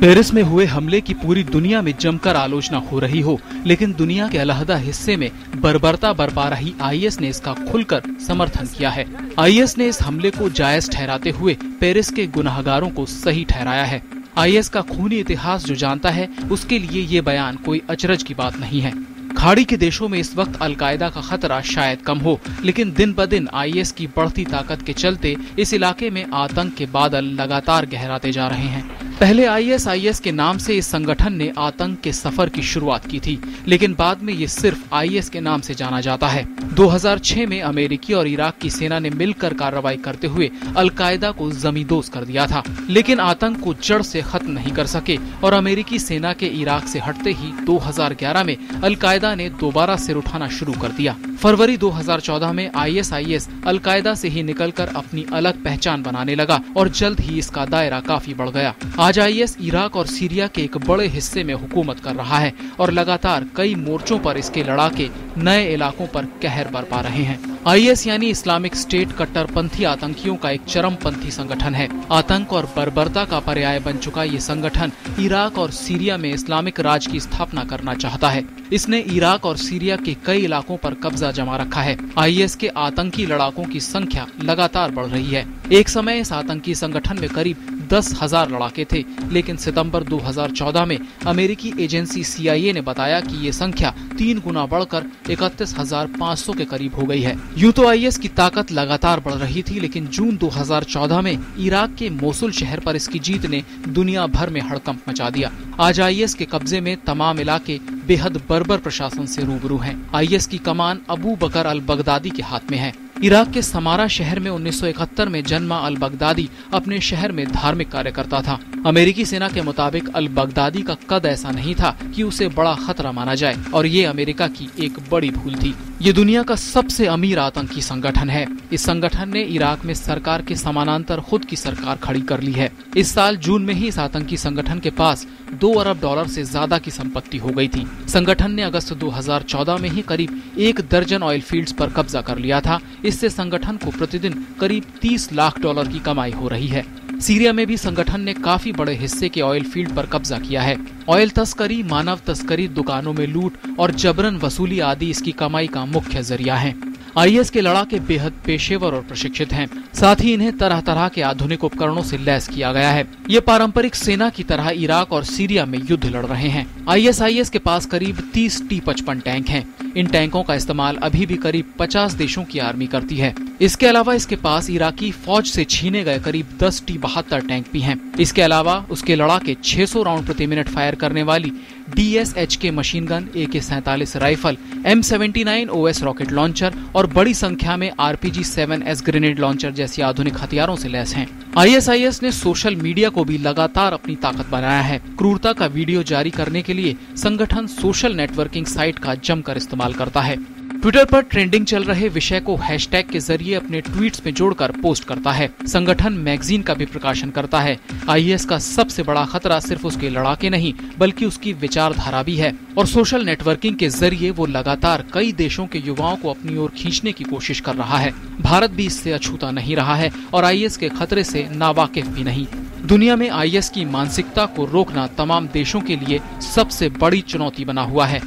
Paris में हुए हमले की पूरी दुनिया में जमकर आलोचना हो रही हो, लेकिन दुनिया के अलहदा हिस्से में बर्बरता बरपा रही आईएस ने इसका खुलकर समर्थन किया है। आईएस ने इस हमले को जायज ठहराते हुए पेरिस के गुनाहगारों को सही ठहराया है। आईएस का खूनी इतिहास जो जानता है, उसके लिए ये बयान कोई अचरज की बात नहीं है। खाड़ी के देशों में इस वक्त अलकायदा का खतरा शायद कम हो, लेकिन दिन ब दिन आईएस की बढ़ती ताकत के चलते इस इलाके में आतंक के बादल लगातार गहराते जा रहे हैं। पहले आईएस के नाम से इस संगठन ने आतंक के सफर की शुरुआत की थी, लेकिन बाद में ये सिर्फ आईएस के नाम से जाना जाता है। 2006 में अमेरिकी और इराक की सेना ने मिलकर कार्रवाई करते हुए अलकायदा को जमींदोज कर दिया था, लेकिन आतंक को जड़ से खत्म नहीं कर सके और अमेरिकी सेना के इराक से हटते ही 2011 में अलकायदा ने दोबारा सिर उठाना शुरू कर दिया। फरवरी 2014 में आईएस अलकायदा से ही निकलकर अपनी अलग पहचान बनाने लगा और जल्द ही इसका दायरा काफी बढ़ गया। आज आईएस इराक और सीरिया के एक बड़े हिस्से में हुकूमत कर रहा है और लगातार कई मोर्चों पर इसके लड़ाके नए इलाकों पर कहर बरपा रहे हैं। आईएस यानी इस्लामिक स्टेट कट्टरपंथी आतंकियों का एक चरमपंथी संगठन है। आतंक और बर्बरता का पर्याय बन चुका ये संगठन इराक और सीरिया में इस्लामिक राज की स्थापना करना चाहता है। इसने इराक और सीरिया के कई इलाकों पर कब्जा जमा रखा है। आईएस के आतंकी लड़ाकों की संख्या लगातार बढ़ रही है। एक समय इस आतंकी संगठन में करीब 10,000 लड़ाके थे, लेकिन सितंबर 2014 में अमेरिकी एजेंसी CIA ने बताया कि ये संख्या 3 गुना बढ़कर 31,500 के करीब हो गई है। यूं तो आईएस की ताकत लगातार बढ़ रही थी, लेकिन जून 2014 में इराक के मोसुल शहर पर इसकी जीत ने दुनिया भर में हड़कंप मचा दिया। आज आईएस के कब्जे में तमाम इलाके बेहद बर्बर प्रशासन से रूबरू हैं। आईएस की कमान अबू बकर अल बगदादी के हाथ में है। इराक के समारा शहर में 1971 में जन्मा अल बगदादी अपने शहर में धार्मिक कार्य करता था। अमेरिकी सेना के मुताबिक अल बगदादी का कद ऐसा नहीं था कि उसे बड़ा खतरा माना जाए और ये अमेरिका की एक बड़ी भूल थी। ये दुनिया का सबसे अमीर आतंकी संगठन है। इस संगठन ने इराक में सरकार के समानांतर खुद की सरकार खड़ी कर ली है। इस साल जून में ही इस आतंकी संगठन के पास $2 अरब से ज्यादा की संपत्ति हो गई थी। संगठन ने अगस्त 2014 में ही करीब 1 दर्जन ऑयल फील्ड्स पर कब्जा कर लिया था। इससे संगठन को प्रतिदिन करीब $30 लाख की कमाई हो रही है। सीरिया में भी संगठन ने काफी बड़े हिस्से के ऑयल फील्ड पर कब्जा किया है। ऑयल तस्करी, मानव तस्करी, दुकानों में लूट और जबरन वसूली आदि इसकी कमाई का मुख्य जरिया है। आईएस के लड़ाके बेहद पेशेवर और प्रशिक्षित हैं। साथ ही इन्हें तरह तरह के आधुनिक उपकरणों से लैस किया गया है। ये पारंपरिक सेना की तरह इराक और सीरिया में युद्ध लड़ रहे हैं। आईएस के पास करीब 30 T-55 टैंक हैं। इन टैंकों का इस्तेमाल अभी भी करीब 50 देशों की आर्मी करती है। इसके अलावा इसके पास इराकी फौज से छीने गए करीब 10 T-72 टैंक भी हैं। इसके अलावा उसके लड़ाके 600 राउंड प्रति मिनट फायर करने वाली DSHK machine gun, AK-47 rifle, M79 OS rocket launcher और बड़ी संख्या में RPG-7S ग्रेनेड लॉन्चर जैसी आधुनिक हथियारों से लैस हैं। आईएस ने सोशल मीडिया को भी लगातार अपनी ताकत बनाया है। क्रूरता का वीडियो जारी करने के लिए संगठन सोशल नेटवर्किंग साइट का जमकर इस्तेमाल करता है। ट्विटर पर ट्रेंडिंग चल रहे विषय को हैशटैग के जरिए अपने ट्वीट्स में जोड़कर पोस्ट करता है। संगठन मैगजीन का भी प्रकाशन करता है। आईएस का सबसे बड़ा खतरा सिर्फ उसके लड़ाके नहीं, बल्कि उसकी विचारधारा भी है और सोशल नेटवर्किंग के जरिए वो लगातार कई देशों के युवाओं को अपनी ओर खींचने की कोशिश कर रहा है। भारत भी इससे अछूता नहीं रहा है और आईएस के खतरे से नावाकिफ भी नहीं। दुनिया में आईएस की मानसिकता को रोकना तमाम देशों के लिए सबसे बड़ी चुनौती बना हुआ है।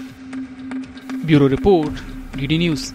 Bureau report, DD news.